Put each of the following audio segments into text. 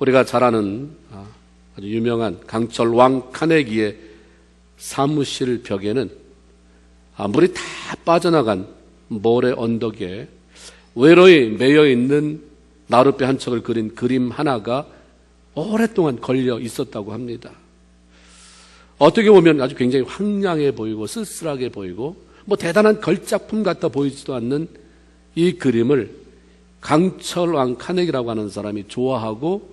우리가 잘 아는 아주 유명한 강철 왕 카네기의 사무실 벽에는 물이 다 빠져나간 모래 언덕에 외로이 매여 있는 나룻배 한 척을 그린 그림 하나가 오랫동안 걸려 있었다고 합니다. 어떻게 보면 아주 굉장히 황량해 보이고 쓸쓸하게 보이고 대단한 걸작품 같아 보이지도 않는 이 그림을 강철 왕 카네기라고 하는 사람이 좋아하고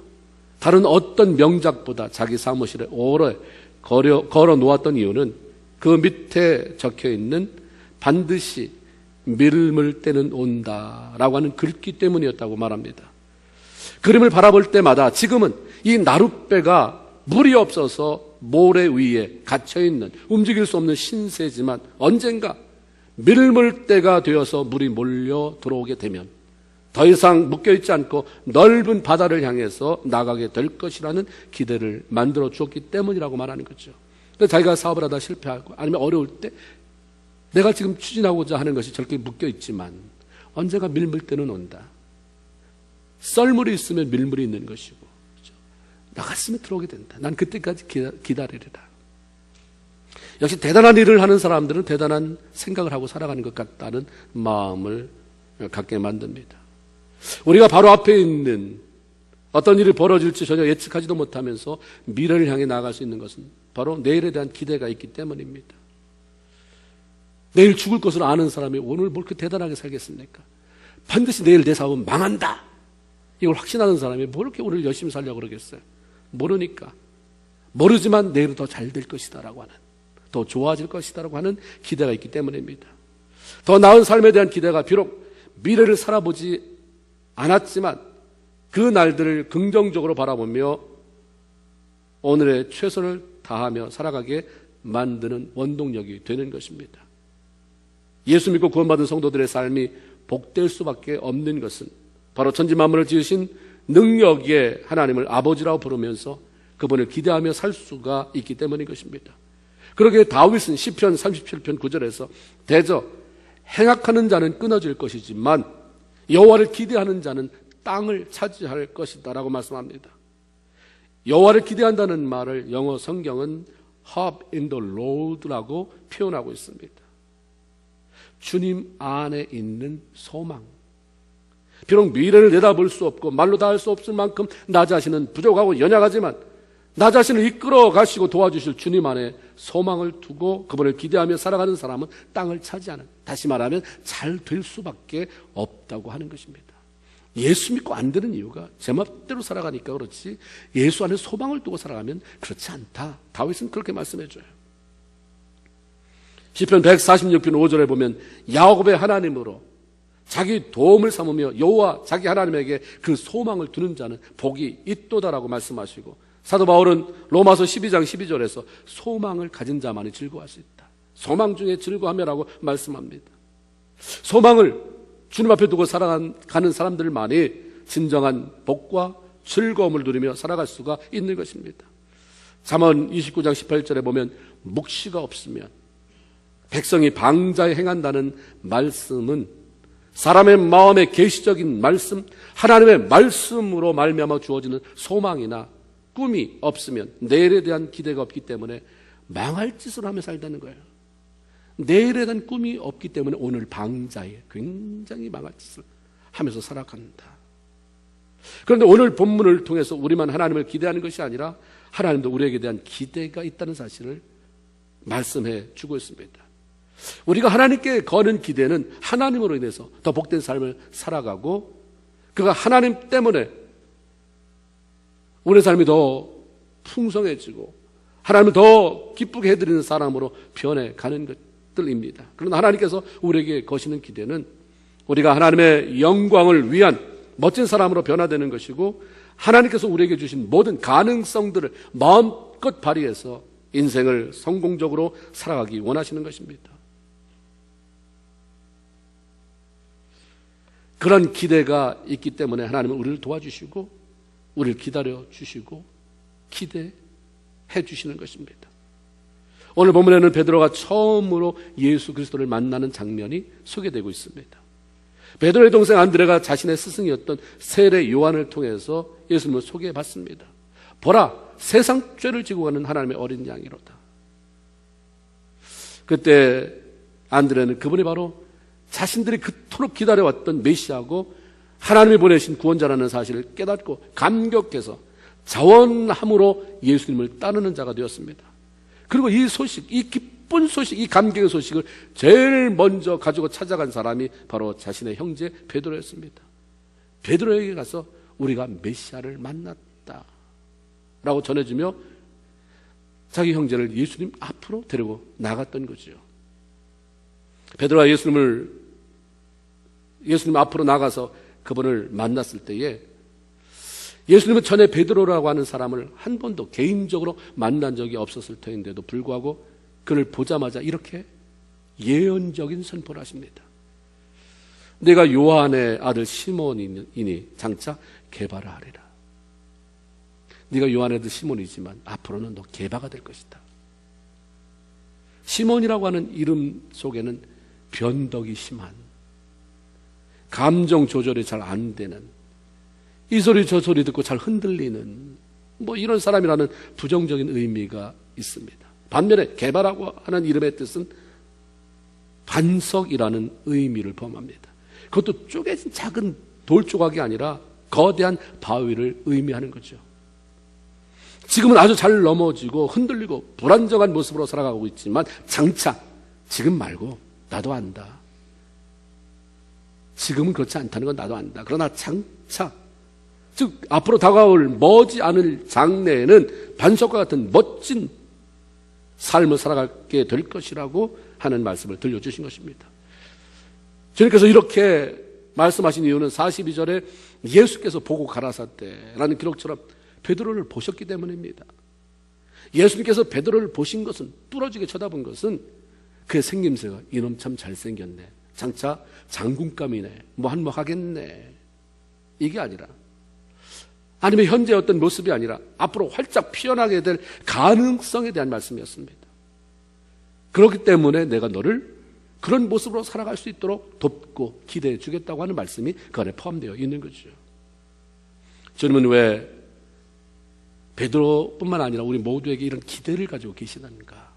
다른 어떤 명작보다 자기 사무실에 오래 걸어 놓았던 이유는 그 밑에 적혀 있는 반드시 밀물 때는 온다라고 하는 글귀 때문이었다고 말합니다. 그림을 바라볼 때마다 지금은 이 나룻배가 물이 없어서 모래 위에 갇혀있는 움직일 수 없는 신세지만 언젠가 밀물 때가 되어서 물이 몰려 들어오게 되면 더 이상 묶여있지 않고 넓은 바다를 향해서 나가게 될 것이라는 기대를 만들어 주었기 때문이라고 말하는 거죠. 자기가 사업을 하다 실패하고 아니면 어려울 때 내가 지금 추진하고자 하는 것이 저렇게 묶여있지만 언젠가 밀물 때는 온다. 썰물이 있으면 밀물이 있는 것이고 그렇죠? 나갔으면 들어오게 된다. 난 그때까지 기다리리라. 역시 대단한 일을 하는 사람들은 대단한 생각을 하고 살아가는 것 같다는 마음을 갖게 만듭니다. 우리가 바로 앞에 있는 어떤 일이 벌어질지 전혀 예측하지도 못하면서 미래를 향해 나아갈 수 있는 것은 바로 내일에 대한 기대가 있기 때문입니다. 내일 죽을 것을 아는 사람이 오늘 뭘 그렇게 대단하게 살겠습니까? 반드시 내일 내 사업은 망한다. 이걸 확신하는 사람이 뭘 이렇게 오늘 열심히 살려고 그러겠어요? 모르니까. 모르지만 내일은 더 잘 될 것이다라고 하는, 더 좋아질 것이다라고 하는 기대가 있기 때문입니다. 더 나은 삶에 대한 기대가 비록 미래를 살아보지 않았지만 그 날들을 긍정적으로 바라보며 오늘의 최선을 다하며 살아가게 만드는 원동력이 되는 것입니다. 예수 믿고 구원받은 성도들의 삶이 복될 수밖에 없는 것은 바로 천지만물을 지으신 능력의 하나님을 아버지라고 부르면서 그분을 기대하며 살 수가 있기 때문인 것입니다. 그러기에 다윗은 시편 37편 9절에서 대저 행악하는 자는 끊어질 것이지만 여호와를 기대하는 자는 땅을 차지할 것이다 라고 말씀합니다. 여호와를 기대한다는 말을 영어 성경은 Hope in the Lord라고 표현하고 있습니다. 주님 안에 있는 소망. 비록 미래를 내다볼 수 없고 말로 다 할 수 없을 만큼 나 자신은 부족하고 연약하지만 나 자신을 이끌어 가시고 도와주실 주님 안에 소망을 두고 그분을 기대하며 살아가는 사람은 땅을 차지하는, 다시 말하면 잘 될 수밖에 없다고 하는 것입니다. 예수 믿고 안 되는 이유가 제 멋대로 살아가니까 그렇지 예수 안에 소망을 두고 살아가면 그렇지 않다. 다윗은 그렇게 말씀해줘요. 시편 146편 5절에 보면 야곱의 하나님으로 자기 도움을 삼으며 여호와 자기 하나님에게 그 소망을 두는 자는 복이 있도다라고 말씀하시고, 사도 바울은 로마서 12장 12절에서 소망을 가진 자만이 즐거워할 수 있다. 소망 중에 즐거워하며라고 말씀합니다. 소망을 주님 앞에 두고 살아가는 사람들만이 진정한 복과 즐거움을 누리며 살아갈 수가 있는 것입니다. 잠언 29장 18절에 보면 묵시가 없으면 백성이 방자에 행한다는 말씀은 사람의 마음의 계시적인 말씀, 하나님의 말씀으로 말미암아 주어지는 소망이나 꿈이 없으면 내일에 대한 기대가 없기 때문에 망할 짓을 하며 살다는 거예요. 내일에 대한 꿈이 없기 때문에 오늘 방자에 굉장히 망할 짓을 하면서 살아간다. 그런데 오늘 본문을 통해서 우리만 하나님을 기대하는 것이 아니라 하나님도 우리에게 대한 기대가 있다는 사실을 말씀해 주고 있습니다. 우리가 하나님께 거는 기대는 하나님으로 인해서 더 복된 삶을 살아가고 그가 하나님 때문에 우리의 삶이 더 풍성해지고 하나님을 더 기쁘게 해드리는 사람으로 변해가는 것들입니다. 그러나 하나님께서 우리에게 거시는 기대는 우리가 하나님의 영광을 위한 멋진 사람으로 변화되는 것이고 하나님께서 우리에게 주신 모든 가능성들을 마음껏 발휘해서 인생을 성공적으로 살아가기 원하시는 것입니다. 그런 기대가 있기 때문에 하나님은 우리를 도와주시고 우리를 기다려 주시고 기대해 주시는 것입니다. 오늘 본문에는 베드로가 처음으로 예수 그리스도를 만나는 장면이 소개되고 있습니다. 베드로의 동생 안드레가 자신의 스승이었던 세례 요한을 통해서 예수님을 소개해 받습니다. 보라, 세상 죄를 지고 가는 하나님의 어린 양이로다. 그때 안드레는 그분이 바로 자신들이 그토록 기다려왔던 메시아고 하나님이 보내신 구원자라는 사실을 깨닫고 감격해서 자원함으로 예수님을 따르는 자가 되었습니다. 그리고 이 소식, 이 기쁜 소식, 이 감격의 소식을 제일 먼저 가지고 찾아간 사람이 바로 자신의 형제 베드로였습니다. 베드로에게 가서 우리가 메시아를 만났다 라고 전해주며 자기 형제를 예수님 앞으로 데리고 나갔던 거죠. 베드로가 예수님 앞으로 나가서 그분을 만났을 때에 예수님은 전에 베드로라고 하는 사람을 한 번도 개인적으로 만난 적이 없었을 터인데도 불구하고 그를 보자마자 이렇게 예언적인 선포를 하십니다. 내가 요한의 아들 시몬이니 장차 게바라 하리라. 네가 요한의 아들 시몬이지만 앞으로는 너 게바가 될 것이다. 시몬이라고 하는 이름 속에는 변덕이 심한, 감정 조절이 잘 안 되는, 이 소리 저 소리 듣고 잘 흔들리는 이런 사람이라는 부정적인 의미가 있습니다. 반면에 게바라고 하는 이름의 뜻은 반석이라는 의미를 포함합니다. 그것도 쪼개진 작은 돌 조각이 아니라 거대한 바위를 의미하는 거죠. 지금은 아주 잘 넘어지고 흔들리고 불안정한 모습으로 살아가고 있지만 장차, 지금 말고 나도 안다. 지금은 그렇지 않다는 건 나도 안다. 그러나 장차, 즉 앞으로 다가올 머지 않을 장래에는 반석과 같은 멋진 삶을 살아가게 될 것이라고 하는 말씀을 들려주신 것입니다. 주님께서 이렇게 말씀하신 이유는 42절에 예수께서 보고 가라사대라는 기록처럼 베드로를 보셨기 때문입니다. 예수님께서 베드로를 보신 것은, 뚫어지게 쳐다본 것은 그의 생김새가 이놈 참 잘생겼네, 장차 장군감이네, 한몫 하겠네, 이게 아니라, 아니면 현재 어떤 모습이 아니라 앞으로 활짝 피어나게 될 가능성에 대한 말씀이었습니다. 그렇기 때문에 내가 너를 그런 모습으로 살아갈 수 있도록 돕고 기대해 주겠다고 하는 말씀이 그 안에 포함되어 있는 거죠. 주님은 왜 베드로뿐만 아니라 우리 모두에게 이런 기대를 가지고 계시는가?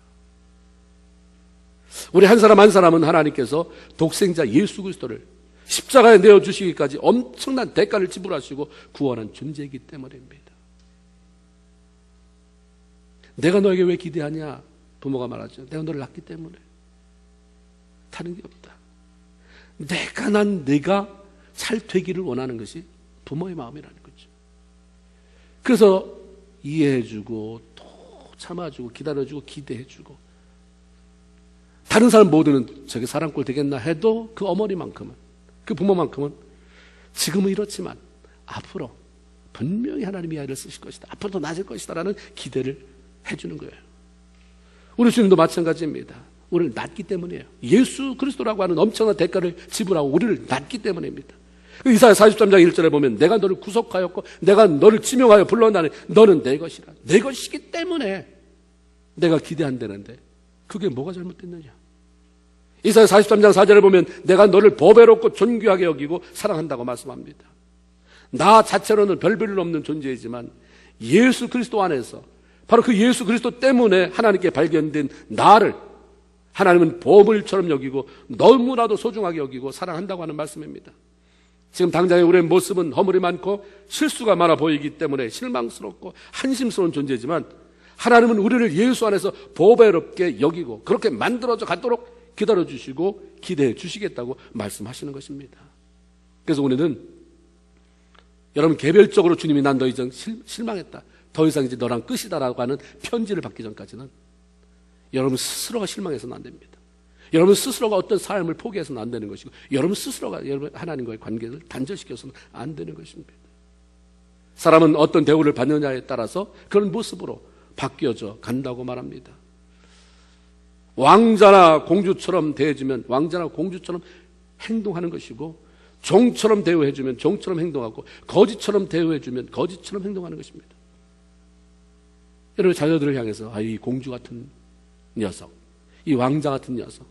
우리 한 사람 한 사람은 하나님께서 독생자 예수 그리스도를 십자가에 내어주시기까지 엄청난 대가를 지불하시고 구원한 존재이기 때문입니다. 내가 너에게 왜 기대하냐? 부모가 말하죠. 내가 너를 낳기 때문에. 다른 게 없다. 내가 잘 되기를 원하는 것이 부모의 마음이라는 거죠. 그래서 이해해주고 또 참아주고 기다려주고 기대해주고, 다른 사람 모두는 저게 사랑꼴 되겠나 해도 그 어머니만큼은, 그 부모만큼은 지금은 이렇지만 앞으로 분명히 하나님이 아이를 쓰실 것이다, 앞으로 더 나아질 것이다 라는 기대를 해주는 거예요. 우리 주님도 마찬가지입니다. 우리를 낳기 때문이에요. 예수 그리스도라고 하는 엄청난 대가를 지불하고 우리를 낳기 때문입니다. 이사야 43장 1절에 보면 내가 너를 구속하였고 내가 너를 지명하여 불러나니 너는 내 것이라. 내 것이기 때문에 내가 기대한다는데 그게 뭐가 잘못됐느냐? 이사야 43장 4절에 보면 내가 너를 보배롭고 존귀하게 여기고 사랑한다고 말씀합니다. 나 자체로는 별 볼일 없는 존재이지만 예수 그리스도 안에서 바로 그 예수 그리스도 때문에 하나님께 발견된 나를 하나님은 보물처럼 여기고 너무나도 소중하게 여기고 사랑한다고 하는 말씀입니다. 지금 당장의 우리의 모습은 허물이 많고 실수가 많아 보이기 때문에 실망스럽고 한심스러운 존재지만 하나님은 우리를 예수 안에서 보배롭게 여기고 그렇게 만들어져 가도록 기다려주시고 기대해 주시겠다고 말씀하시는 것입니다. 그래서 우리는 여러분 개별적으로 주님이 난 더 이상 실망했다, 더 이상 이제 너랑 끝이다라고 하는 편지를 받기 전까지는 여러분 스스로가 실망해서는 안 됩니다. 여러분 스스로가 어떤 삶을 포기해서는 안 되는 것이고 여러분 스스로가 여러분 하나님과의 관계를 단절시켜서는 안 되는 것입니다. 사람은 어떤 대우를 받느냐에 따라서 그런 모습으로 바뀌어져 간다고 말합니다. 왕자나 공주처럼 대해주면 왕자나 공주처럼 행동하는 것이고 종처럼 대우해주면 종처럼 행동하고 거지처럼 대우해주면 거지처럼 행동하는 것입니다. 여러분 자녀들을 향해서 이 공주 같은 녀석, 이 왕자 같은 녀석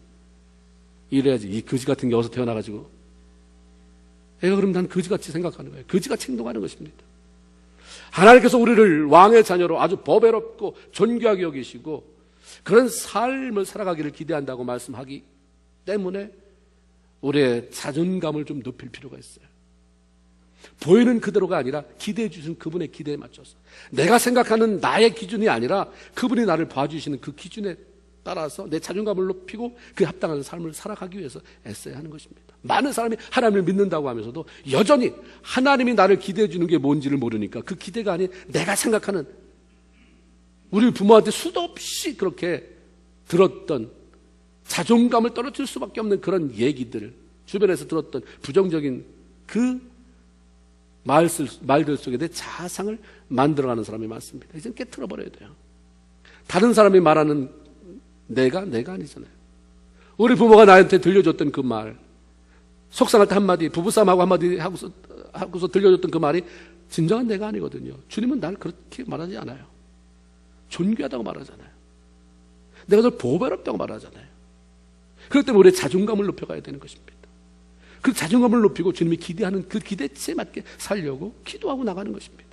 이래야지, 이 거지 같은 게 어디서 태어나가지고 애가 그럼 난 거지같이 생각하는 거예요. 거지같이 행동하는 것입니다. 하나님께서 우리를 왕의 자녀로 아주 보배롭고 존귀하게 여기시고 그런 삶을 살아가기를 기대한다고 말씀하기 때문에 우리의 자존감을 좀 높일 필요가 있어요. 보이는 그대로가 아니라 기대해 주신 그분의 기대에 맞춰서 내가 생각하는 나의 기준이 아니라 그분이 나를 봐주시는 그 기준에 따라서 내 자존감을 높이고 그에 합당한 삶을 살아가기 위해서 애써야 하는 것입니다. 많은 사람이 하나님을 믿는다고 하면서도 여전히 하나님이 나를 기대해 주는 게 뭔지를 모르니까 그 기대가 아닌 내가 생각하는 우리 부모한테 수도 없이 그렇게 들었던 자존감을 떨어뜨릴 수밖에 없는 그런 얘기들, 주변에서 들었던 부정적인 그 말들 속에 내 자상을 만들어가는 사람이 많습니다. 이제는 깨트려버려야 돼요. 다른 사람이 말하는 내가 아니잖아요. 우리 부모가 나한테 들려줬던 그 말, 속상할 때 한마디, 부부싸움하고 한마디 하고서 들려줬던 그 말이 진정한 내가 아니거든요. 주님은 날 그렇게 말하지 않아요. 존귀하다고 말하잖아요. 내가 널 보배롭다고 말하잖아요. 그렇기 때문에 우리의 자존감을 높여가야 되는 것입니다. 그 자존감을 높이고 주님이 기대하는 그 기대치에 맞게 살려고 기도하고 나가는 것입니다.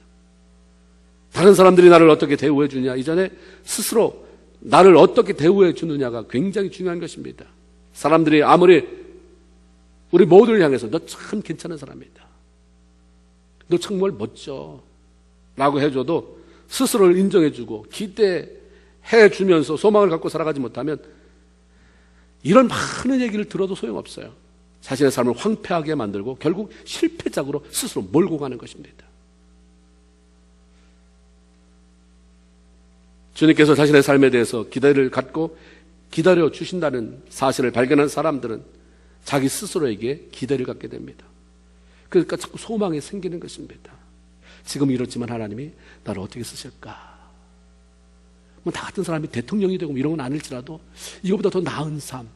다른 사람들이 나를 어떻게 대우해 주냐, 이전에 스스로 나를 어떻게 대우해 주느냐가 굉장히 중요한 것입니다. 사람들이 아무리 우리 모두를 향해서 너 참 괜찮은 사람이다, 너 정말 멋져 라고 해줘도 스스로를 인정해주고 기대해 주면서 소망을 갖고 살아가지 못하면 이런 많은 얘기를 들어도 소용없어요. 자신의 삶을 황폐하게 만들고 결국 실패작으로 스스로 몰고 가는 것입니다. 주님께서 자신의 삶에 대해서 기대를 갖고 기다려 주신다는 사실을 발견한 사람들은 자기 스스로에게 기대를 갖게 됩니다. 그러니까 자꾸 소망이 생기는 것입니다. 지금 이렇지만 하나님이 나를 어떻게 쓰실까? 뭐 나 같은 사람이 대통령이 되고 이런 건 아닐지라도 이거보다 더 나은 삶,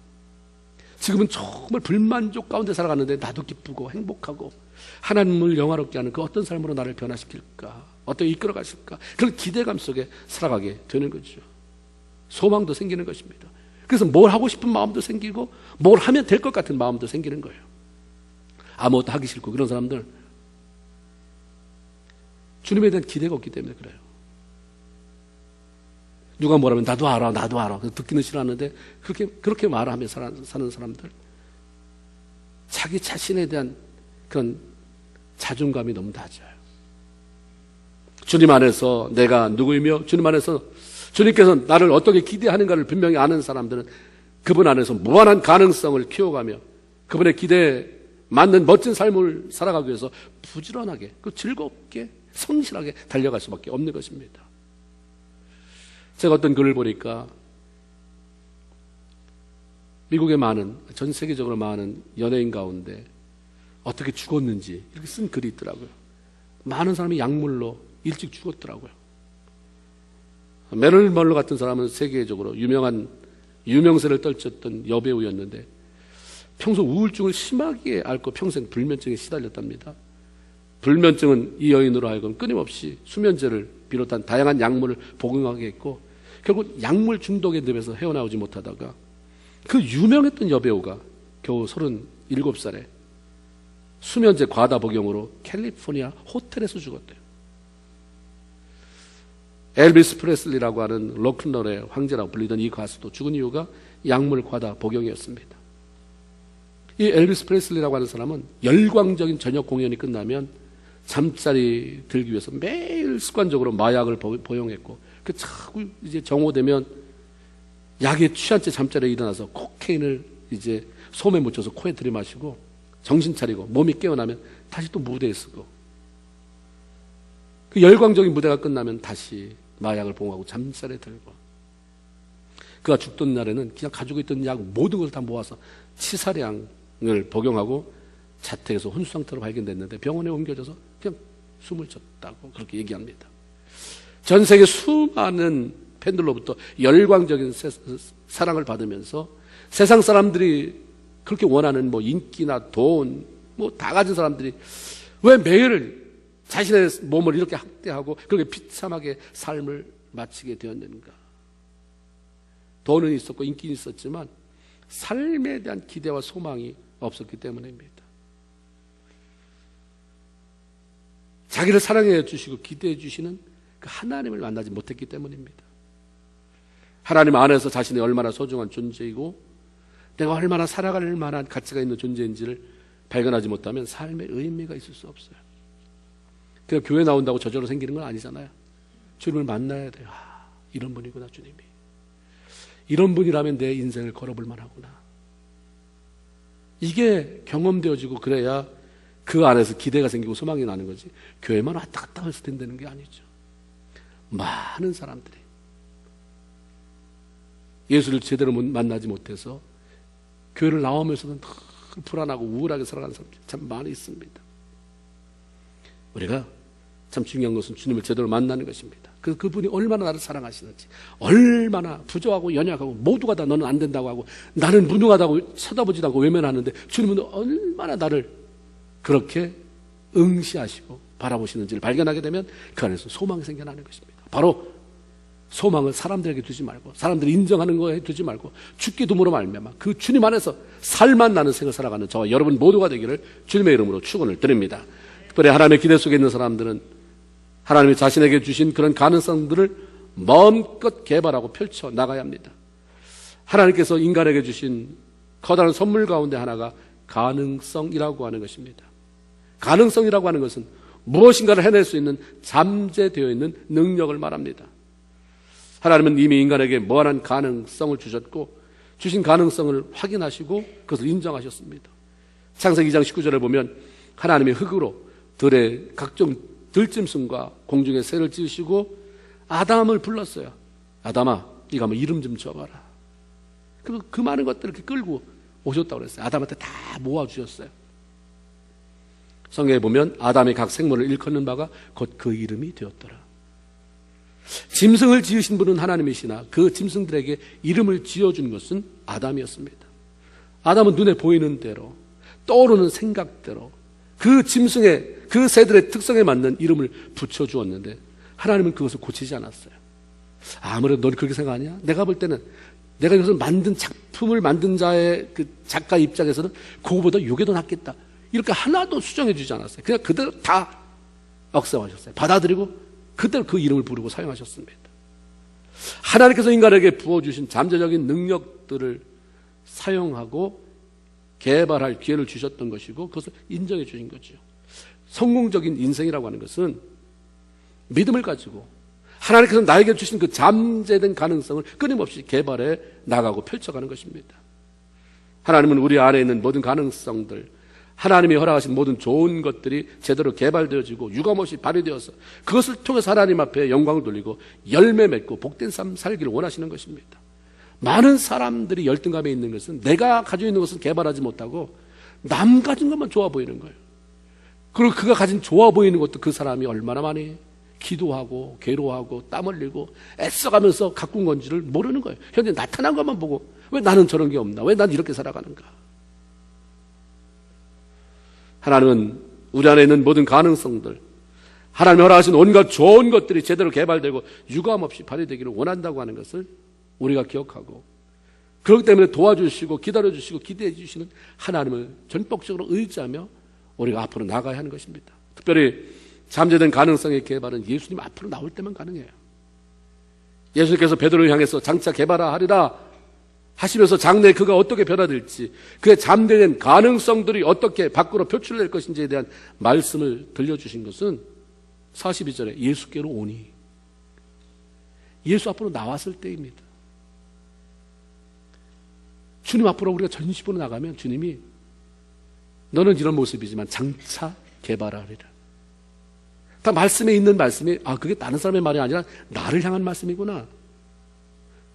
지금은 정말 불만족 가운데 살아가는데 나도 기쁘고 행복하고 하나님을 영화롭게 하는 그 어떤 삶으로 나를 변화시킬까, 어떻게 이끌어 가실까, 그런 기대감 속에 살아가게 되는 거죠. 소망도 생기는 것입니다. 그래서 뭘 하고 싶은 마음도 생기고 뭘 하면 될 것 같은 마음도 생기는 거예요. 아무것도 하기 싫고 그런 사람들, 주님에 대한 기대가 없기 때문에 그래요. 누가 뭐라면 나도 알아. 듣기는 싫어하는데 그렇게 말하며 사는 사람들, 자기 자신에 대한 그런 자존감이 너무 낮아요. 주님 안에서 내가 누구이며 주님 안에서 주님께서 나를 어떻게 기대하는가를 분명히 아는 사람들은 그분 안에서 무한한 가능성을 키워가며 그분의 기대에 맞는 멋진 삶을 살아가기 위해서 부지런하게, 즐겁게, 성실하게 달려갈 수밖에 없는 것입니다. 제가 어떤 글을 보니까 미국의 전 세계적으로 많은 연예인 가운데 어떻게 죽었는지 이렇게 쓴 글이 있더라고요. 많은 사람이 약물로 일찍 죽었더라고요. 메릴 멀로 같은 사람은 세계적으로 유명세를 떨쳤던 여배우였는데 평소 우울증을 심하게 앓고 평생 불면증에 시달렸답니다. 불면증은 이 여인으로 하여금 끊임없이 수면제를 비롯한 다양한 약물을 복용하게 했고 결국 약물 중독에 늪에서 헤어나오지 못하다가 그 유명했던 여배우가 겨우 37살에 수면제 과다 복용으로 캘리포니아 호텔에서 죽었대요. 엘비스 프레슬리라고 하는 록큰롤의 황제라고 불리던 이 가수도 죽은 이유가 약물 과다 복용이었습니다. 이 엘비스 프레슬리라고 하는 사람은 열광적인 저녁 공연이 끝나면 잠자리 들기 위해서 매일 습관적으로 마약을 복용했고, 그 자꾸 이제 정오되면 약에 취한 채 잠자리에 일어나서 코케인을 이제 솜에 묻혀서 코에 들이마시고 정신 차리고 몸이 깨어나면 다시 또 무대에 서고, 그 열광적인 무대가 끝나면 다시 마약을 복용하고 잠자리에 들고, 그가 죽던 날에는 그냥 가지고 있던 약 모든 것을 다 모아서 치사량을 복용하고 자택에서 혼수 상태로 발견됐는데 병원에 옮겨져서 그냥 숨을 졌다고 그렇게 얘기합니다. 전 세계 수많은 팬들로부터 열광적인 사랑을 받으면서 세상 사람들이 그렇게 원하는 인기나 돈 다 가진 사람들이 왜 매일 자신의 몸을 이렇게 학대하고 그렇게 비참하게 삶을 마치게 되었는가? 돈은 있었고 인기는 있었지만 삶에 대한 기대와 소망이 없었기 때문입니다. 자기를 사랑해 주시고 기대해 주시는 그 하나님을 만나지 못했기 때문입니다. 하나님 안에서 자신이 얼마나 소중한 존재이고 내가 얼마나 살아갈 만한 가치가 있는 존재인지를 발견하지 못하면 삶의 의미가 있을 수 없어요. 그냥 교회 나온다고 저절로 생기는 건 아니잖아요. 주님을 만나야 돼요. 이런 분이구나, 주님이. 이런 분이라면 내 인생을 걸어볼 만하구나. 이게 경험되어지고 그래야 그 안에서 기대가 생기고 소망이 나는 거지. 교회만 왔다 갔다 해서 된다는 게 아니죠. 많은 사람들이 예수를 제대로 만나지 못해서 교회를 나오면서도 불안하고 우울하게 살아가는 사람들이 참 많이 있습니다. 우리가 참 중요한 것은 주님을 제대로 만나는 것입니다. 그분이 얼마나 나를 사랑하시는지, 얼마나 부족하고 연약하고 모두가 다 너는 안 된다고 하고 나는 무능하다고 쳐다보지도 않고 외면하는데 주님은 얼마나 나를 그렇게 응시하시고 바라보시는지를 발견하게 되면 그 안에서 소망이 생겨나는 것입니다. 바로 소망을 사람들에게 두지 말고 사람들이 인정하는 거에 두지 말고 죽기 두므로 말미암아 그 주님 안에서 살만 나는 생을 살아가는 저와 여러분 모두가 되기를 주님의 이름으로 축원을 드립니다. 특별히 하나님의 기대 속에 있는 사람들은 하나님이 자신에게 주신 그런 가능성들을 마음껏 개발하고 펼쳐 나가야 합니다. 하나님께서 인간에게 주신 커다란 선물 가운데 하나가 가능성이라고 하는 것입니다. 가능성이라고 하는 것은 무엇인가를 해낼 수 있는 잠재되어 있는 능력을 말합니다. 하나님은 이미 인간에게 무한한 가능성을 주셨고 주신 가능성을 확인하시고 그것을 인정하셨습니다. 창세기 2장 19절에 보면 하나님이 흙으로 들의 각종 들짐승과 공중의 새를 지으시고 아담을 불렀어요. 아담아, 네가 한번 이름 좀 줘봐라. 그 많은 것들을 이렇게 끌고 오셨다고 그랬어요. 아담한테 다 모아주셨어요. 성경에 보면 아담의 각 생물을 일컫는 바가 곧 그 이름이 되었더라. 짐승을 지으신 분은 하나님이시나 그 짐승들에게 이름을 지어준 것은 아담이었습니다. 아담은 눈에 보이는 대로 떠오르는 생각대로 그 짐승의 그 새들의 특성에 맞는 이름을 붙여주었는데 하나님은 그것을 고치지 않았어요. 아무래도 넌 그렇게 생각하냐? 내가 볼 때는 내가 이것을 만든 작품을 만든 자의 그 작가 입장에서는 그거보다 이게 더 낫겠다. 이렇게 하나도 수정해 주지 않았어요. 그냥 그대로 다 억셉하셨어요. 받아들이고 그대로 그 이름을 부르고 사용하셨습니다. 하나님께서 인간에게 부어주신 잠재적인 능력들을 사용하고 개발할 기회를 주셨던 것이고 그것을 인정해 주신 거죠. 성공적인 인생이라고 하는 것은 믿음을 가지고 하나님께서 나에게 주신 그 잠재된 가능성을 끊임없이 개발해 나가고 펼쳐가는 것입니다. 하나님은 우리 안에 있는 모든 가능성들, 하나님이 허락하신 모든 좋은 것들이 제대로 개발되어지고 유감없이 발휘되어서 그것을 통해서 하나님 앞에 영광을 돌리고 열매 맺고 복된 삶 살기를 원하시는 것입니다. 많은 사람들이 열등감에 있는 것은 내가 가지고 있는 것은 개발하지 못하고 남 가진 것만 좋아 보이는 거예요. 그리고 그가 가진 좋아 보이는 것도 그 사람이 얼마나 많이 기도하고 괴로워하고 땀 흘리고 애써가면서 가꾼 건지를 모르는 거예요. 현재 나타난 것만 보고 왜 나는 저런 게 없나? 왜 난 이렇게 살아가는가? 하나님은 우리 안에 있는 모든 가능성들, 하나님이 허락하신 온갖 좋은 것들이 제대로 개발되고 유감없이 발휘되기를 원한다고 하는 것을 우리가 기억하고 그렇기 때문에 도와주시고 기다려주시고 기대해 주시는 하나님을 전폭적으로 의지하며 우리가 앞으로 나가야 하는 것입니다. 특별히 잠재된 가능성의 개발은 예수님 앞으로 나올 때만 가능해요. 예수님께서 베드로를 향해서 장차 개발하리라 하시면서 장래에 그가 어떻게 변화될지 그의 잠재된 가능성들이 어떻게 밖으로 표출될 것인지에 대한 말씀을 들려주신 것은 42절에 예수께로 오니 예수 앞으로 나왔을 때입니다. 주님 앞으로 우리가 전심으로 나가면 주님이 너는 이런 모습이지만 장차 개발하리라. 다 말씀에 있는 말씀이 그게 다른 사람의 말이 아니라 나를 향한 말씀이구나.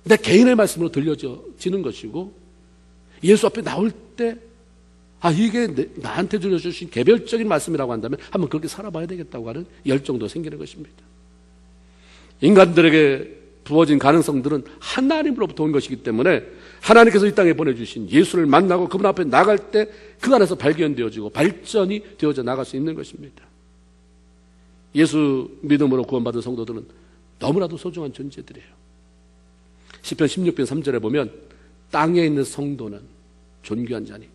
내 개인의 말씀으로 들려지는 것이고 예수 앞에 나올 때 이게 나한테 들려주신 개별적인 말씀이라고 한다면 한번 그렇게 살아봐야 되겠다고 하는 열정도 생기는 것입니다. 인간들에게 부어진 가능성들은 하나님으로부터 온 것이기 때문에 하나님께서 이 땅에 보내주신 예수를 만나고 그분 앞에 나갈 때 그 안에서 발견되어지고 발전이 되어져 나갈 수 있는 것입니다. 예수 믿음으로 구원받은 성도들은 너무나도 소중한 존재들이에요. 시편 16편 3절에 보면 땅에 있는 성도는 존귀한 자니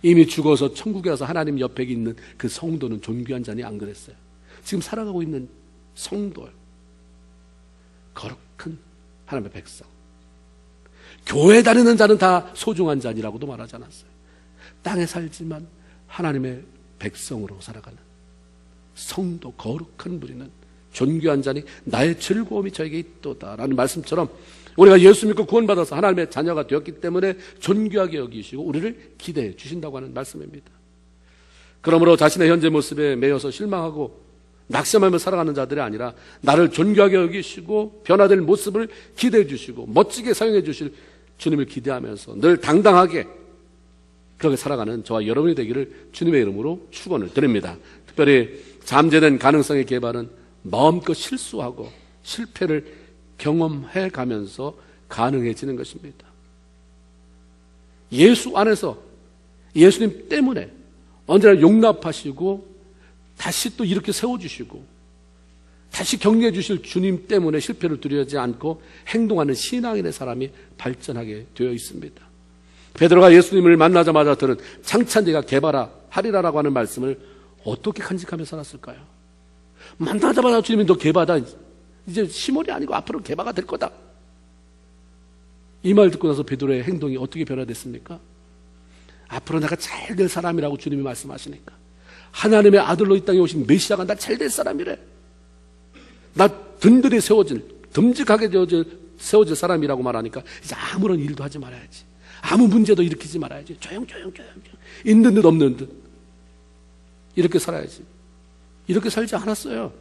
이미 죽어서 천국에 가서 하나님 옆에 있는 그 성도는 존귀한 자니 안 그랬어요. 지금 살아가고 있는 성도, 거룩한 하나님의 백성. 교회 다니는 자는 다 소중한 자니라고도 말하지 않았어요. 땅에 살지만 하나님의 백성으로 살아가는 성도, 거룩한 무리는 존귀한 자니 나의 즐거움이 저에게 있도다라는 말씀처럼 우리가 예수 믿고 구원받아서 하나님의 자녀가 되었기 때문에 존귀하게 여기시고 우리를 기대해 주신다고 하는 말씀입니다. 그러므로 자신의 현재 모습에 매여서 실망하고 낙심하며 살아가는 자들이 아니라 나를 존귀하게 여기시고 변화될 모습을 기대해 주시고 멋지게 사용해 주실 주님을 기대하면서 늘 당당하게 그렇게 살아가는 저와 여러분이 되기를 주님의 이름으로 축원을 드립니다. 특별히 잠재된 가능성의 개발은 마음껏 실수하고 실패를 경험해 가면서 가능해지는 것입니다. 예수 안에서 예수님 때문에 언제나 용납하시고 다시 또 이렇게 세워주시고 다시 격려해 주실 주님 때문에 실패를 두려워하지 않고 행동하는 신앙인의 사람이 발전하게 되어 있습니다. 베드로가 예수님을 만나자마자 들은 창찬 네가 개발하리라라고 하는 말씀을 어떻게 간직하며 살았을까요? 만나자마자 주님이 너 개바다, 이제 시몬이 아니고 앞으로 개바가 될 거다. 이 말 듣고 나서 베드로의 행동이 어떻게 변화됐습니까? 앞으로 내가 잘 될 사람이라고 주님이 말씀하시니까 하나님의 아들로 이 땅에 오신 메시아가 나 잘 될 사람이래. 나 든든히 듬직하게 세워질 사람이라고 말하니까 이제 아무런 일도 하지 말아야지. 아무 문제도 일으키지 말아야지. 조용. 있는 듯 없는 듯. 이렇게 살아야지. 이렇게 살지 않았어요.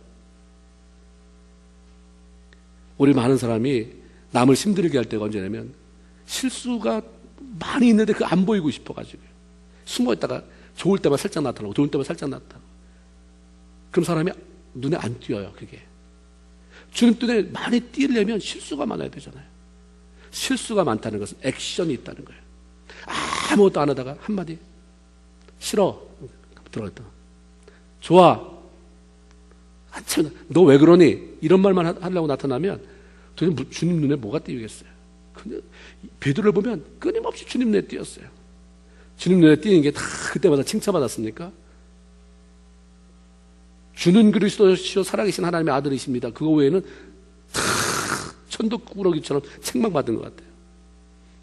우리 많은 사람이 남을 힘들게 할 때가 언제냐면 실수가 많이 있는데 그 안 보이고 싶어가지고요. 숨어 있다가 좋을 때만 살짝 나타나고 좋을 때만 살짝 나타나고. 그럼 사람이 눈에 안 띄어요. 그게. 주님 눈에 많이 띄려면 실수가 많아야 되잖아요. 실수가 많다는 것은 액션이 있다는 거예요. 아무것도 안 하다가 한마디 싫어 들어갔다. 좋아. 한참 너 왜 그러니? 이런 말만 하려고 나타나면 도대체 주님 눈에 뭐가 띄우겠어요? 근데 베드로를 보면 끊임없이 주님 눈에 띄었어요. 주님 눈에 띄는 게 다 그때마다 칭찬받았습니까? 주는 그리스도시요 살아계신 하나님의 아들이십니다. 그거 외에는 다 천덕꾸러기처럼 책망받은 것 같아요.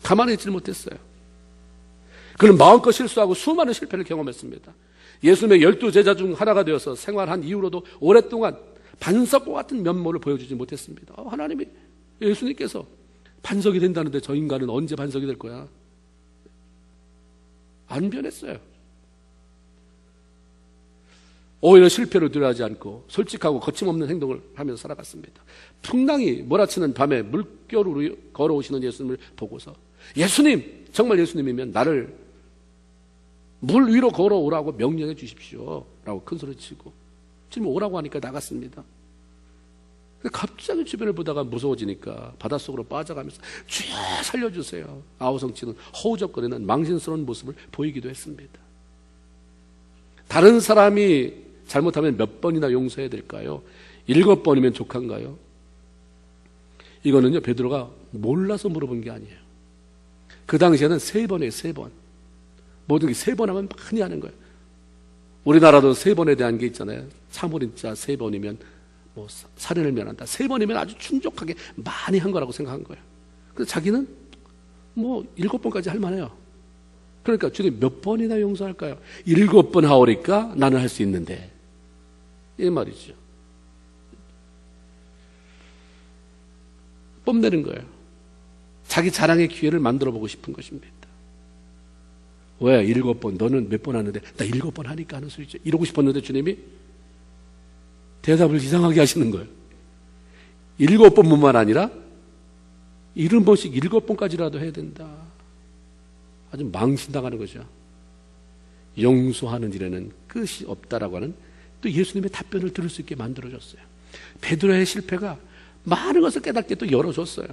가만히 있지 못했어요. 그는 마음껏 실수하고 수많은 실패를 경험했습니다. 예수님의 12제자 중 하나가 되어서 생활한 이후로도 오랫동안 반석과 같은 면모를 보여주지 못했습니다. 하나님이 예수님께서 반석이 된다는데 저 인간은 언제 반석이 될 거야? 안 변했어요. 오히려 실패를 두려워하지 않고 솔직하고 거침없는 행동을 하면서 살아갔습니다. 풍랑이 몰아치는 밤에 물결으로 걸어오시는 예수님을 보고서 예수님, 정말 예수님이면 나를 물 위로 걸어오라고 명령해 주십시오 라고 큰소리치고 지금 오라고 하니까 나갔습니다. 갑자기 주변을 보다가 무서워지니까 바닷속으로 빠져가면서 주여 살려주세요 아우성치는 허우적거리는 망신스러운 모습을 보이기도 했습니다. 다른 사람이 잘못하면 몇 번이나 용서해야 될까요? 7번이면 족한가요? 이거는요 베드로가 몰라서 물어본 게 아니에요. 그 당시에는 3번이에요. 3번. 모든 게 3번 하면 많이 하는 거예요. 우리나라도 3번에 대한 게 있잖아요. 참을인자 3번이면 뭐 살인을 면한다. 3번이면 아주 충족하게 많이 한 거라고 생각한 거예요. 그래서 자기는 뭐 7번까지 할 만해요. 그러니까 주님 몇 번이나 용서할까요? 7번 하오니까 나는 할 수 있는데 이 말이죠. 뽐내는 거예요. 자기 자랑의 기회를 만들어 보고 싶은 것입니다. 왜? 7번 너는 몇 번 하는데 나 7번 하니까 하는 소리죠. 이러고 싶었는데 주님이 대답을 이상하게 하시는 거예요. 7번뿐만 아니라 70번씩 7번까지라도 해야 된다. 아주 망신당하는 거죠. 용서하는 일에는 끝이 없다라고 하는 또 예수님의 답변을 들을 수 있게 만들어줬어요. 베드로의 실패가 많은 것을 깨닫게 또 열어줬어요.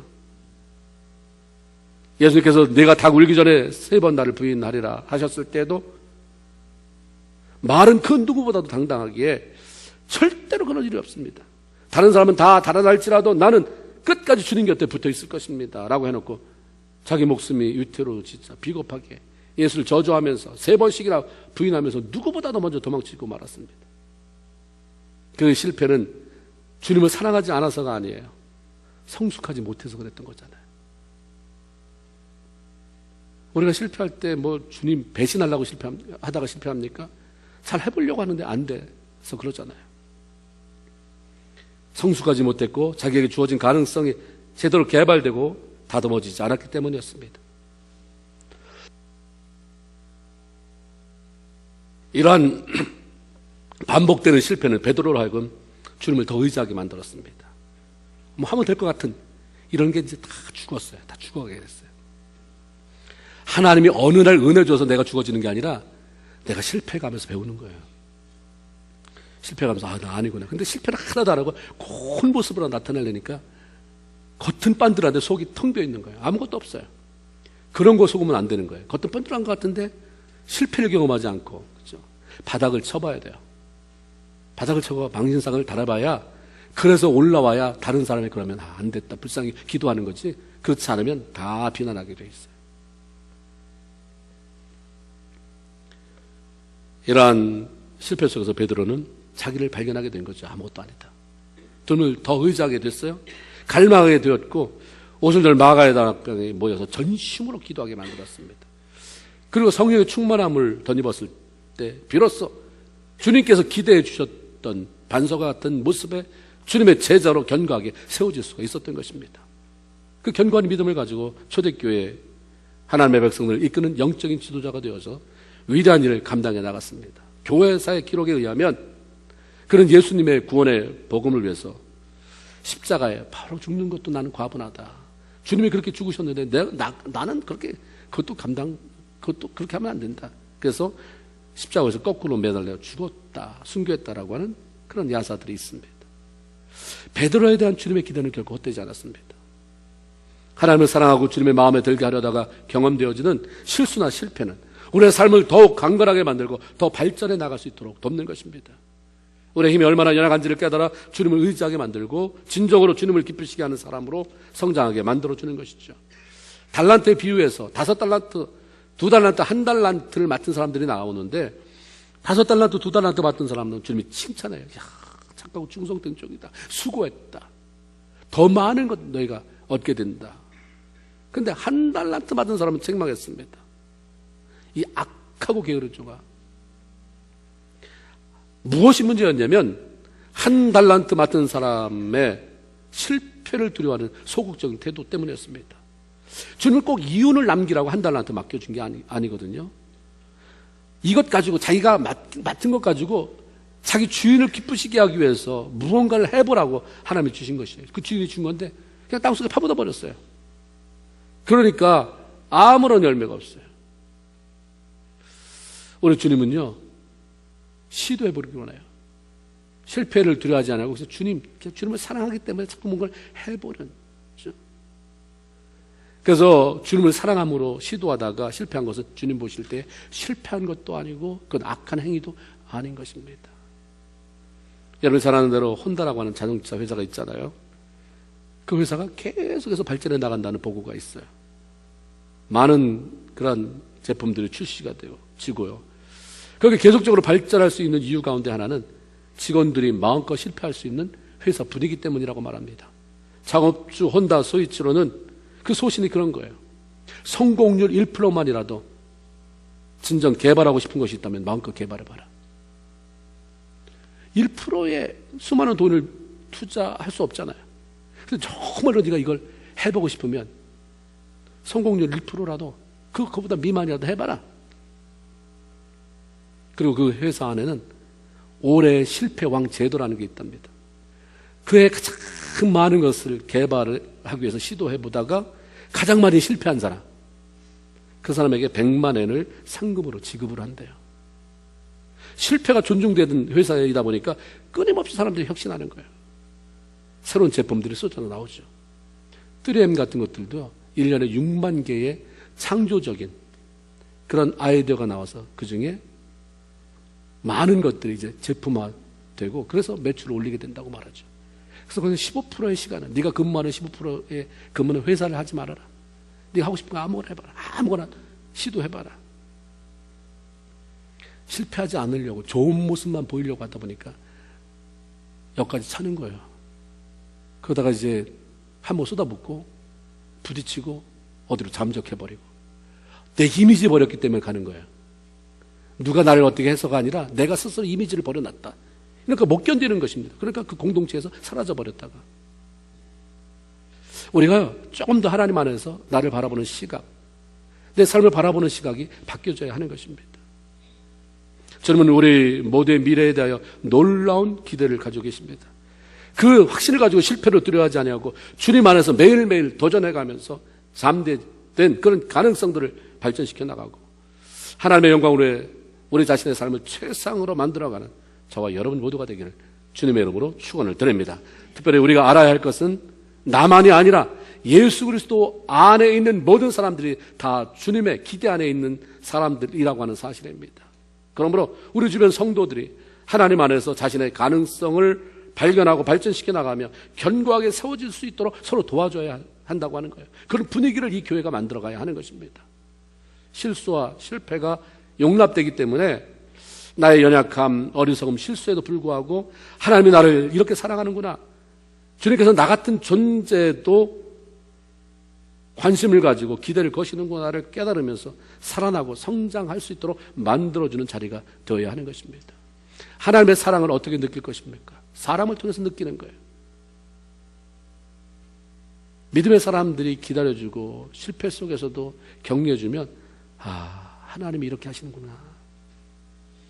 예수님께서 내가 닭 울기 전에 3번 나를 부인하리라 하셨을 때도 말은 그 누구보다도 당당하기에 절대로 그런 일이 없습니다. 다른 사람은 다 달아날지라도 나는 끝까지 주님 곁에 붙어 있을 것입니다 라고 해놓고 자기 목숨이 위태로 진짜 비겁하게 예수를 저주하면서 3번씩이나 부인하면서 누구보다도 먼저 도망치고 말았습니다. 그 실패는 주님을 사랑하지 않아서가 아니에요. 성숙하지 못해서 그랬던 거잖아요. 우리가 실패할 때 뭐 주님 배신하려고 하다가 실패합니까? 잘 해보려고 하는데 안 돼서 그러잖아요. 성숙하지 못했고 자기에게 주어진 가능성이 제대로 개발되고 다듬어지지 않았기 때문이었습니다. 이러한 반복되는 실패는 베드로로 하여금 주님을 더 의지하게 만들었습니다. 뭐 하면 될 것 같은 이런 게 이제 다 죽었어요. 다 죽어가게 됐어요. 하나님이 어느 날 은혜 줘서 내가 죽어지는 게 아니라 내가 실패가면서 배우는 거예요. 실패가면서 나 아니구나. 근데 실패를 하나도 안 하고 고운 모습으로 나타내려니까 겉은 빤들한데 속이 텅 비어 있는 거예요. 아무것도 없어요. 그런 거 속으면 안 되는 거예요. 겉은 빤들한 것 같은데 실패를 경험하지 않고, 그렇죠? 바닥을 쳐봐야 돼요. 바닥을 쳐봐 방진상을 달아봐야, 그래서 올라와야 다른 사람이 그러면 안 됐다 불쌍히 기도하는 거지, 그렇지 않으면 다 비난하게 돼 있어요. 이러한 실패 속에서 베드로는 자기를 발견하게 된 거죠. 아무것도 아니다. 돈을 더 의지하게 됐어요. 갈망하게 되었고 오순절 마가에다 모여서 전심으로 기도하게 만들었습니다. 그리고 성령의 충만함을 덧입었을 때 비로소 주님께서 기대해 주셨던 반석과 같은 모습에 주님의 제자로 견고하게 세워질 수가 있었던 것입니다. 그 견고한 믿음을 가지고 초대교회 하나님의 백성들을 이끄는 영적인 지도자가 되어서 위대한 일을 감당해 나갔습니다. 교회사의 기록에 의하면 그는 예수님의 구원의 복음을 위해서 십자가에 바로 죽는 것도 나는 과분하다. 주님이 그렇게 죽으셨는데 나는 그것도 그렇게 하면 안 된다. 그래서 십자가에서 거꾸로 매달려 죽었다, 순교했다라고 하는 그런 야사들이 있습니다. 베드로에 대한 주님의 기대는 결코 헛되지 않았습니다. 하나님을 사랑하고 주님의 마음에 들게 하려다가 경험되어지는 실수나 실패는 우리의 삶을 더욱 강건하게 만들고 더 발전해 나갈 수 있도록 돕는 것입니다. 우리의 힘이 얼마나 연약한지를 깨달아 주님을 의지하게 만들고 진정으로 주님을 기쁘시게 하는 사람으로 성장하게 만들어주는 것이죠. 달란트의 비유에서 5달란트, 2달란트, 1달란트를 맡은 사람들이 나오는데 5달란트, 2달란트 맡은 사람은 주님이 칭찬해요. 야, 착하고 충성된 쪽이다. 수고했다. 더 많은 것 너희가 얻게 된다. 그런데 1달란트 받은 사람은 책망했습니다. 이 악하고 게으른 조가 무엇이 문제였냐면 1달란트 맡은 사람의 실패를 두려워하는 소극적인 태도 때문이었습니다. 주님은 꼭 이윤을 남기라고 1달란트 맡겨준 게 아니거든요. 이것 가지고 자기가 맡은 것 가지고 자기 주인을 기쁘시게 하기 위해서 무언가를 해보라고 하나님이 주신 것이에요. 그 주인이 준 건데 그냥 땅속에 파묻어 버렸어요. 그러니까 아무런 열매가 없어요. 우리 주님은요, 시도해보기를 원해요. 실패를 두려워하지 않고, 그래서 주님을 사랑하기 때문에 자꾸 뭔가를 해보는. 그렇죠? 그래서 주님을 사랑함으로 시도하다가 실패한 것은 주님 보실 때 실패한 것도 아니고, 그건 악한 행위도 아닌 것입니다. 여러분 잘 아는 대로 혼다라고 하는 자동차 회사가 있잖아요. 그 회사가 계속해서 발전해 나간다는 보고가 있어요. 많은 그런 제품들이 출시가 되어지고요. 그렇게 계속적으로 발전할 수 있는 이유 가운데 하나는 직원들이 마음껏 실패할 수 있는 회사 분위기 때문이라고 말합니다. 창업주 혼다 소이치로는 그 소신이 그런 거예요. 성공률 1%만이라도 진정 개발하고 싶은 것이 있다면 마음껏 개발해봐라. 1%의 수많은 돈을 투자할 수 없잖아요. 그래서 정말로 네가 이걸 해보고 싶으면 성공률 1%라도 그거보다 미만이라도 해봐라. 그리고 그 회사 안에는 올해 실패왕 제도라는 게 있답니다. 그에 가장 많은 것을 개발을 하기 위해서 시도해보다가 가장 많이 실패한 사람, 그 사람에게 100만 엔을 상금으로 지급을 한대요. 실패가 존중되는 회사이다 보니까 끊임없이 사람들이 혁신하는 거예요. 새로운 제품들이 쏟아져 나오죠. 3M 같은 것들도 1년에 6만 개의 창조적인 그런 아이디어가 나와서 그 중에 많은 것들이 이제 제품화되고 그래서 매출을 올리게 된다고 말하죠. 그래서 거기서 15%의 시간은 네가 근무하는 15%의 근무는 회사를 하지 말아라. 네가 하고 싶은 거 아무거나 해봐라. 아무거나 시도해봐라. 실패하지 않으려고 좋은 모습만 보이려고 하다 보니까 여기까지 차는 거예요. 그러다가 이제 한번 쏟아붓고 부딪히고 어디로 잠적해버리고 내 이미지 버렸기 때문에 가는 거예요. 누가 나를 어떻게 해서가 아니라 내가 스스로 이미지를 버려놨다. 그러니까 못 견디는 것입니다. 그러니까 그 공동체에서 사라져버렸다가 우리가 조금 더 하나님 안에서 나를 바라보는 시각, 내 삶을 바라보는 시각이 바뀌어져야 하는 것입니다. 저는 우리 모두의 미래에 대하여 놀라운 기대를 가지고 계십니다. 그 확신을 가지고 실패를 두려워하지 아니하고 주님 안에서 매일매일 도전해가면서 잠재된 그런 가능성들을 발전시켜 나가고 하나님의 영광으로 우리 자신의 삶을 최상으로 만들어가는 저와 여러분 모두가 되기를 주님의 이름으로 축원을 드립니다. 특별히 우리가 알아야 할 것은 나만이 아니라 예수 그리스도 안에 있는 모든 사람들이 다 주님의 기대 안에 있는 사람들이라고 하는 사실입니다. 그러므로 우리 주변 성도들이 하나님 안에서 자신의 가능성을 발견하고 발전시켜 나가며 견고하게 세워질 수 있도록 서로 도와줘야 한다고 하는 거예요. 그런 분위기를 이 교회가 만들어가야 하는 것입니다. 실수와 실패가 용납되기 때문에 나의 연약함, 어리석음, 실수에도 불구하고 하나님이 나를 이렇게 사랑하는구나. 주님께서 나 같은 존재도 관심을 가지고 기대를 거시는구나를 깨달으면서 살아나고 성장할 수 있도록 만들어주는 자리가 되어야 하는 것입니다. 하나님의 사랑을 어떻게 느낄 것입니까? 사람을 통해서 느끼는 거예요. 믿음의 사람들이 기다려주고 실패 속에서도 격려해주면 하나님이 이렇게 하시는구나.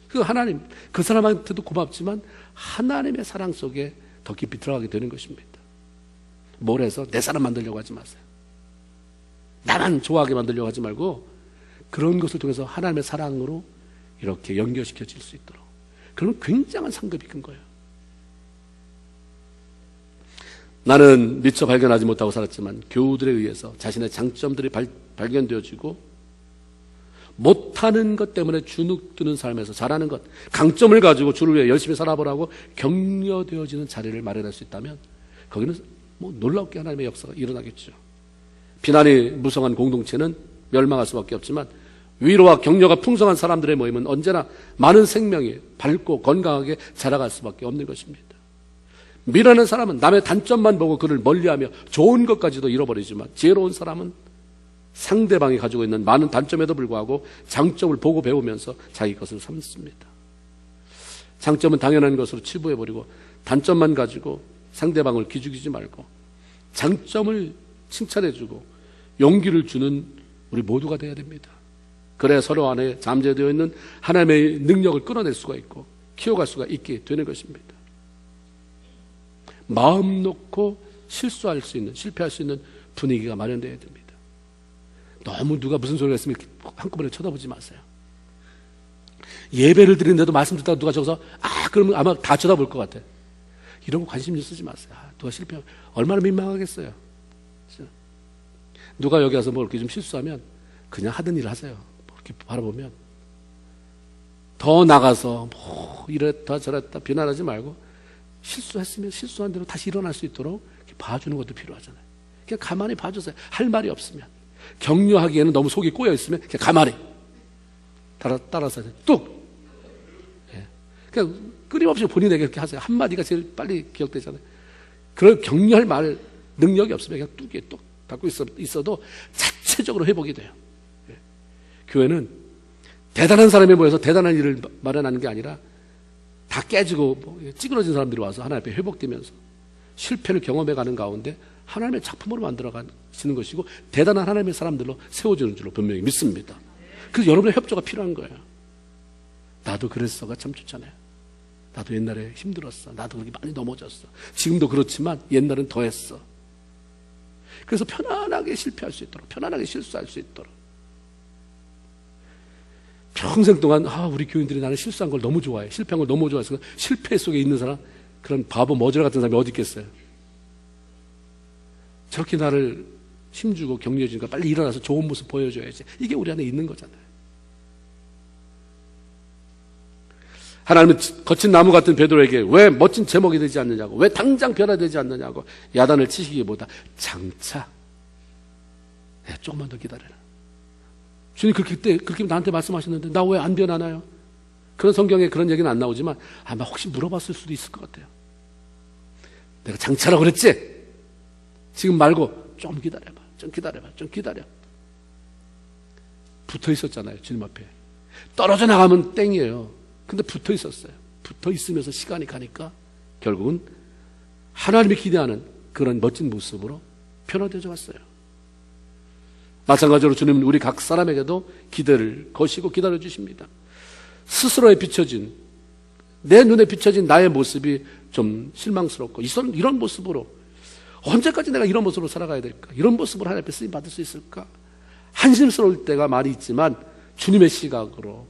그 하나님, 그 사람한테도 고맙지만 하나님의 사랑 속에 더 깊이 들어가게 되는 것입니다. 뭘 해서 내 사람 만들려고 하지 마세요. 나만 좋아하게 만들려고 하지 말고 그런 것을 통해서 하나님의 사랑으로 이렇게 연결시켜질 수 있도록. 그러면 굉장한 상급이 큰 거예요. 나는 미처 발견하지 못하고 살았지만 교우들에 의해서 자신의 장점들이 발견되어지고 못하는 것 때문에 주눅드는 삶에서 잘하는 것, 강점을 가지고 주를 위해 열심히 살아보라고 격려되어지는 자리를 마련할 수 있다면 거기는 놀랍게 하나님의 역사가 일어나겠죠. 비난이 무성한 공동체는 멸망할 수밖에 없지만 위로와 격려가 풍성한 사람들의 모임은 언제나 많은 생명이 밝고 건강하게 자라갈 수밖에 없는 것입니다. 미련한 사람은 남의 단점만 보고 그를 멀리하며 좋은 것까지도 잃어버리지만 지혜로운 사람은 상대방이 가지고 있는 많은 단점에도 불구하고 장점을 보고 배우면서 자기 것을 삼습니다. 장점은 당연한 것으로 치부해버리고 단점만 가지고 상대방을 기죽이지 말고 장점을 칭찬해주고 용기를 주는 우리 모두가 되어야 됩니다. 그래야 서로 안에 잠재되어 있는 하나님의 능력을 끌어낼 수가 있고 키워갈 수가 있게 되는 것입니다. 마음 놓고 실수할 수 있는, 실패할 수 있는 분위기가 마련되어야 됩니다. 너무 누가 무슨 소리를 했으면 한꺼번에 쳐다보지 마세요. 예배를 드리는데도 말씀 듣다가 누가 저기서 그러면 아마 다 쳐다볼 것 같아. 이런 거 관심 좀 쓰지 마세요. 누가 실패하면 얼마나 민망하겠어요. 진짜. 누가 여기 와서 뭐 이렇게 좀 실수하면 그냥 하던 일을 하세요. 이렇게 바라보면 더 나가서 뭐 이랬다 저랬다 비난하지 말고 실수했으면 실수한 대로 다시 일어날 수 있도록 이렇게 봐주는 것도 필요하잖아요. 그냥 가만히 봐주세요. 할 말이 없으면. 격려하기에는 너무 속이 꼬여 있으면 그냥 가만히 따라서 뚝. 예. 그냥 끊임없이 본인에게 이렇게 하세요. 한마디가 제일 빨리 기억되잖아요. 그런 격려할 말 능력이 없으면 그냥 뚝에 뚝 닫고 있어도 자체적으로 회복이 돼요. 예. 교회는 대단한 사람이 모여서 대단한 일을 마련하는 게 아니라 다 깨지고 찌그러진 사람들이 와서 하나님 앞에 회복되면서 실패를 경험해가는 가운데 하나님의 작품으로 만들어가시는 것이고 대단한 하나님의 사람들로 세워주는 줄로 분명히 믿습니다. 그래서 여러분의 협조가 필요한 거예요. 나도 그랬어가 참 좋잖아요. 나도 옛날에 힘들었어. 나도 그렇게 많이 넘어졌어. 지금도 그렇지만 옛날엔 더 했어. 그래서 편안하게 실패할 수 있도록, 편안하게 실수할 수 있도록. 평생 동안 우리 교인들이 나는 실수한 걸 너무 좋아해. 실패한 걸 너무 좋아해서 실패 속에 있는 사람, 그런 바보 머저리 같은 사람이 어디 있겠어요. 저렇게 나를 힘주고 격려해 주니까 빨리 일어나서 좋은 모습 보여줘야지. 이게 우리 안에 있는 거잖아요. 하나님은 거친 나무 같은 베드로에게 왜 멋진 제목이 되지 않느냐고, 왜 당장 변화되지 않느냐고 야단을 치시기보다 장차 조금만 더 기다려라. 주님 그렇게 나한테 말씀하셨는데 나 왜 안 변하나요? 그런 성경에 그런 얘기는 안 나오지만 아마 혹시 물어봤을 수도 있을 것 같아요. 내가 장차라고 그랬지? 지금 말고 좀 기다려봐. 좀 기다려봐. 좀 기다려. 붙어 있었잖아요. 주님 앞에. 떨어져 나가면 땡이에요. 근데 붙어 있었어요. 붙어 있으면서 시간이 가니까 결국은 하나님이 기대하는 그런 멋진 모습으로 변화되어 왔어요. 마찬가지로 주님은 우리 각 사람에게도 기대를 거시고 기다려 주십니다. 스스로에 비춰진, 내 눈에 비춰진 나의 모습이 좀 실망스럽고 이런 모습으로 언제까지 내가 이런 모습으로 살아가야 될까? 이런 모습으로 하나님 앞에 쓰임 받을 수 있을까? 한심스러울 때가 많이 있지만 주님의 시각으로,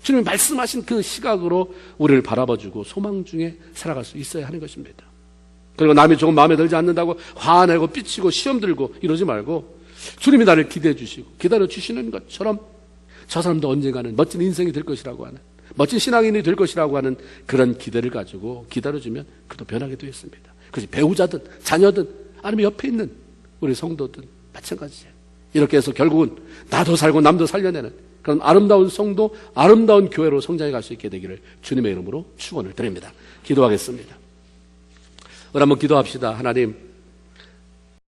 주님이 말씀하신 그 시각으로 우리를 바라봐주고 소망 중에 살아갈 수 있어야 하는 것입니다. 그리고 남이 조금 마음에 들지 않는다고 화내고 삐치고 시험 들고 이러지 말고 주님이 나를 기대해 주시고 기다려 주시는 것처럼 저 사람도 언젠가는 멋진 인생이 될 것이라고 하는, 멋진 신앙인이 될 것이라고 하는 그런 기대를 가지고 기다려주면 그도 변하게 되어 있습니다. 그것이 배우자든 자녀든 아니면 옆에 있는 우리 성도든 마찬가지예요. 이렇게 해서 결국은 나도 살고 남도 살려내는 그런 아름다운 성도, 아름다운 교회로 성장해 갈 수 있게 되기를 주님의 이름으로 축원을 드립니다. 기도하겠습니다. 우리 한번 기도합시다. 하나님,